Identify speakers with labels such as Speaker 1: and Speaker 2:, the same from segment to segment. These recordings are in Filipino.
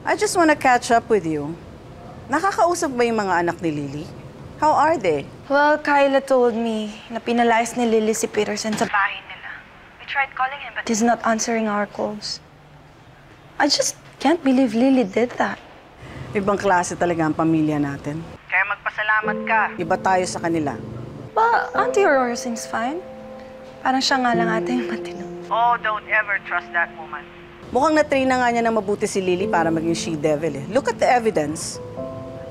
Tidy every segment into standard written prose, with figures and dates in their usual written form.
Speaker 1: I just wanna catch up with you. Nakakausap ba yung mga anak ni Lily? How are they?
Speaker 2: Well, Kyla told me na pinalayas ni Lily si Peterson sa bahay nila. We tried calling him, but he's not answering our calls. I just can't believe Lily did that.
Speaker 1: Ibang klase talaga ang pamilya natin. Kaya magpasalamat ka. Iba tayo sa kanila.
Speaker 2: But Auntie Aurora seems fine. Parang siya nga lang ate yung matino.
Speaker 1: Oh, don't ever trust that woman. Mukhang na-train na nga niya na mabuti si Lily para maging she-devil eh. Look at the evidence.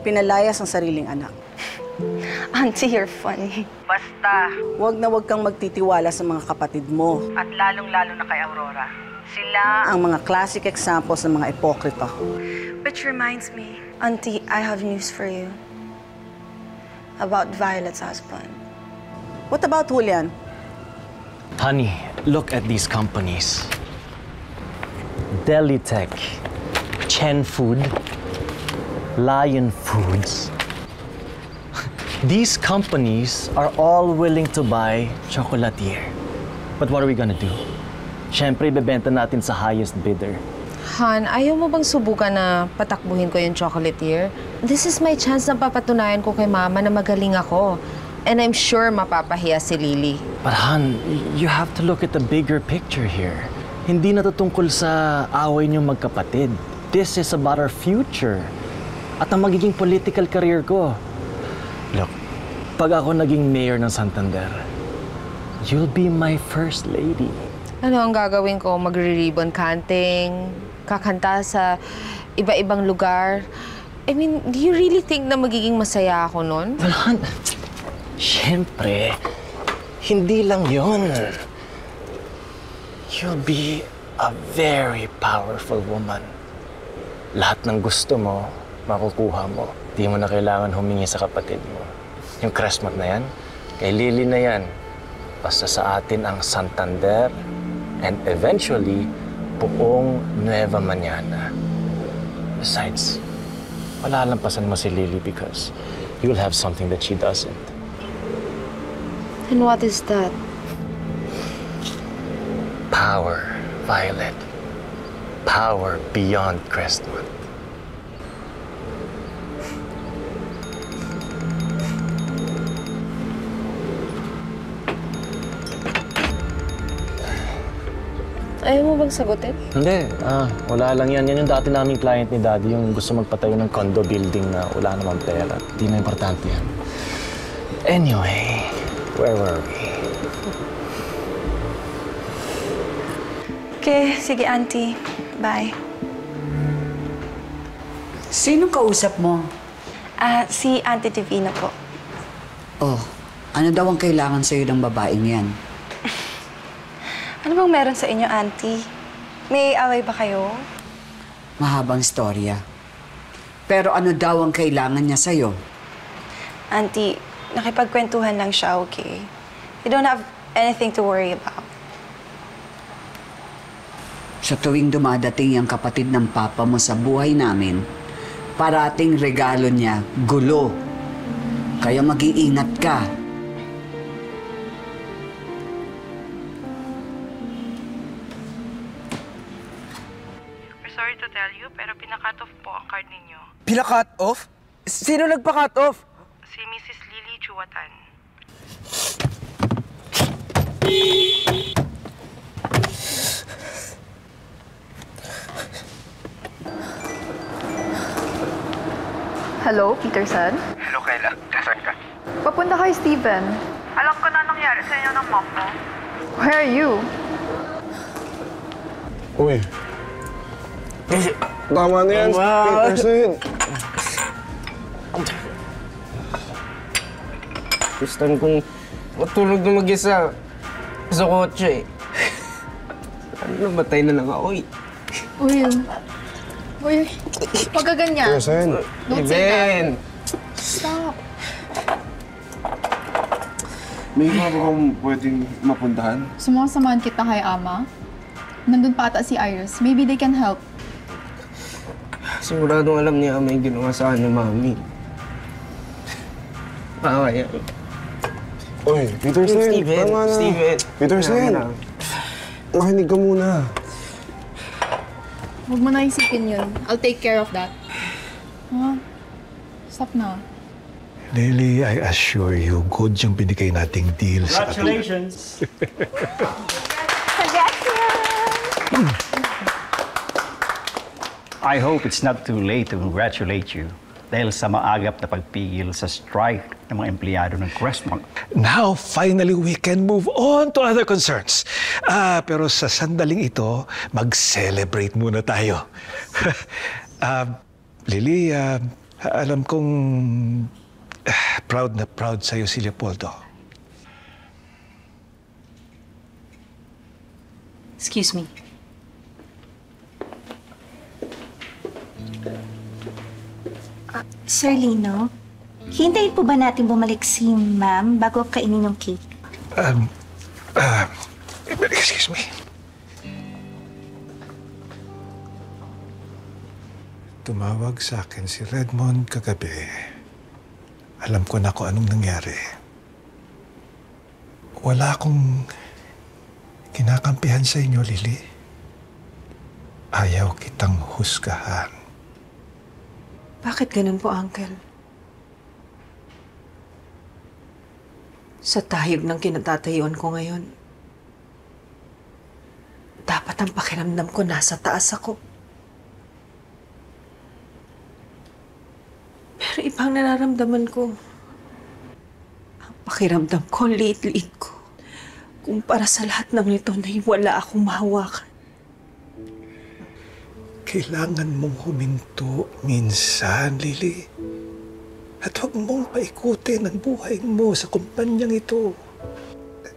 Speaker 1: Pinalayas ang sariling anak.
Speaker 2: Auntie, you're funny.
Speaker 1: Basta, wag na wag kang magtitiwala sa mga kapatid mo. At lalong-lalo na kay Aurora. Sila ang mga classic examples ng mga ipokrito.
Speaker 2: Which reminds me, Auntie, I have news for you. About Violet's husband.
Speaker 1: What about Julian?
Speaker 3: Honey, look at these companies. Delitech, Chen Food, Lion Foods. These companies are all willing to buy Chocolatier. But what are we gonna do? Siyempre, ibebenta natin sa highest bidder.
Speaker 4: Han, ayaw mo bang subukan na patakbuhin ko yung Chocolatier? This is my chance na papatunayan ko kay Mama na magaling ako. And I'm sure mapapahiya si Lily.
Speaker 3: But Han, you have to look at the bigger picture here. Hindi na tutungkol sa away niyong magkapatid. This is about our future. At ang magiging political career ko. Look, pag ako naging mayor ng Santander, you'll be my first lady.
Speaker 4: Ano ang gagawin ko? Magre-ribbon cutting, kakanta sa iba-ibang lugar. I mean, do you really think na magiging masaya ako nun?
Speaker 3: Well, Han, siyempre, hindi lang yun. You'll be a very powerful woman. Lahat ng gusto mo, makukuha mo. Di mo na kailangan humingi sa kapatid mo. Yung Crestmont na yan, kay Lily na yan. Basta sa atin ang Santander and eventually, buong Nueva Mañana. Besides, palalampasan mo si Lily because you'll have something that she doesn't.
Speaker 4: And what is that?
Speaker 3: Power, Violet. Power beyond Crestmont.
Speaker 4: Ayaw mo bang sagutin?
Speaker 3: Hindi. Wala lang yan. Yan yung dati naming client ni Daddy, yung gusto magpatayo ng condo building na wala namang pera. Di na importante yan. Anyway, where were we?
Speaker 2: Okay, sige, Auntie. Bye.
Speaker 5: Sinong kausap mo?
Speaker 2: Si Auntie Divina po.
Speaker 5: Oh, ano daw ang kailangan sa'yo ng babaeng yan?
Speaker 2: Ano bang meron sa inyo, Auntie? May away ba kayo?
Speaker 5: Mahabang storya. Pero ano daw ang kailangan niya sa'yo?
Speaker 2: Auntie, nakipagkwentuhan lang siya, okay? You don't have anything to worry about.
Speaker 5: Sa tuwing dumadating ang kapatid ng papa mo sa buhay namin, parating regalo niya, gulo. Kaya mag-iingat ka.
Speaker 6: We're sorry to tell you, pero pinakat off po ang card ninyo.
Speaker 7: Pina-cut off? Sino nagpa-cut off?
Speaker 6: Si Mrs. Lily Chuatan.
Speaker 8: Hello, Peterson?
Speaker 7: Hello, Kayla. Nasaan ka?
Speaker 8: Papunta kay Steven.
Speaker 6: Alam ko na nangyari sa inyo ng mom mo.
Speaker 8: Where are you?
Speaker 9: Uy. Tama na yan, Peterson.
Speaker 7: Gusto kong matulog na mag-isa sa kotse. Ano, namatay na lang ako eh.
Speaker 8: Uy, wag ka ganyan.
Speaker 9: Peterson.
Speaker 8: Don't say that. Stop.
Speaker 9: May iba ba kang pwedeng mapuntahan?
Speaker 8: Sumasamahan kita kay Ama. Nandun pa ata si Iris. Maybe they can help.
Speaker 7: Siguradong alam niya may ginawa sa akin ni Mami. Bawa yan.
Speaker 9: Uy, Peterson,
Speaker 7: Steven,
Speaker 9: tama na.
Speaker 7: Steven.
Speaker 9: Peterson,
Speaker 7: Tama na.
Speaker 9: makinig ka muna.
Speaker 8: Huwag mo na isipin yun. I'll take care of that. Huh? Stop na.
Speaker 10: Lily, I assure you, good yung binigay nating deal sa atin.
Speaker 11: Congratulations! I hope it's not too late to congratulate you dahil sa maagap na pagpigil sa strike ng mga empleyado ng Crestmont.
Speaker 10: Now, finally, we can move on to other concerns. Pero sa sandaling ito, mag-celebrate muna tayo. Lily, alam kong proud na proud sa'yo si Leopoldo.
Speaker 2: Excuse me.
Speaker 12: Sir Lino, hintayin po ba natin bumalik si ma'am bago kainin yung cake?
Speaker 10: Excuse me. Tumawag sa akin si Redmond kagabi. Alam ko na kung anong nangyari. Wala akong kinakampihan sa inyo, Lily. Ayaw kitang husgahan.
Speaker 2: Bakit ganun po, Uncle? Sa tahib ng kinatatayuan ko ngayon, dapat ang pakiramdam ko nasa taas ako. Pero ibang nararamdaman ko. Ang pakiramdam ko, liit-liit ko. Kumpara sa lahat ng ito na wala akong mahawakan.
Speaker 10: Kailangan mong huminto minsan, Lily. At huwag mong paikutin ang buhay mo sa kumpanyang ito.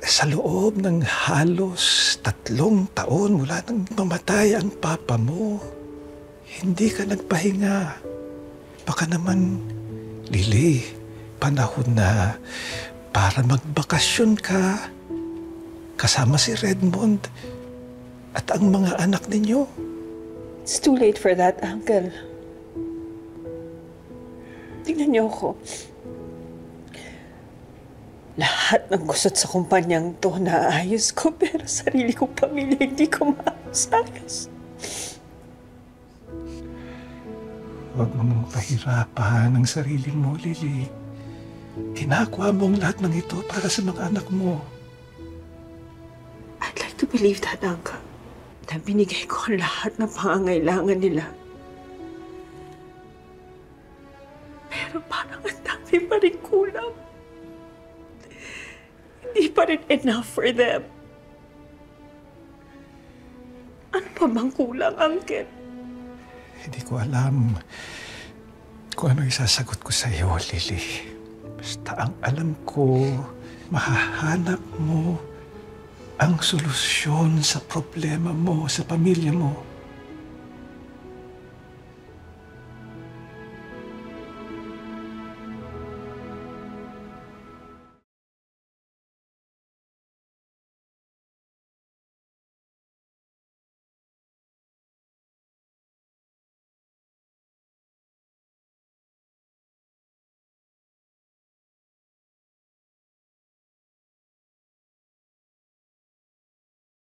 Speaker 10: Sa loob ng halos 3 taon mula nang mamatay ang papa mo, hindi ka nagpahinga. Baka naman, Lily, panahon na para magbakasyon ka kasama si Redmond at ang mga anak ninyo.
Speaker 2: It's too late for that, Uncle. Tingnan niyo ako. Lahat ng gusot sa kumpanyang to naayos ko, pero sarili kong pamilya hindi ko maayos.
Speaker 10: Huwag mong pahirapan ang sarili mo, Lily. Ginagawa mo ang lahat ng ito para sa mga anak mo.
Speaker 2: I'd like to believe that, Uncle. Na binigay ko ang lahat ng pangangailangan nila. Pero parang ang dami pa rin kulang. Hindi pa rin enough for them. Ano pa bang kulang, Uncle?
Speaker 10: Hindi ko alam kung ano isasagot ko sa iyo, Lily. Basta ang alam ko, mahahanap mo ang solusyon sa problema mo, sa pamilya mo.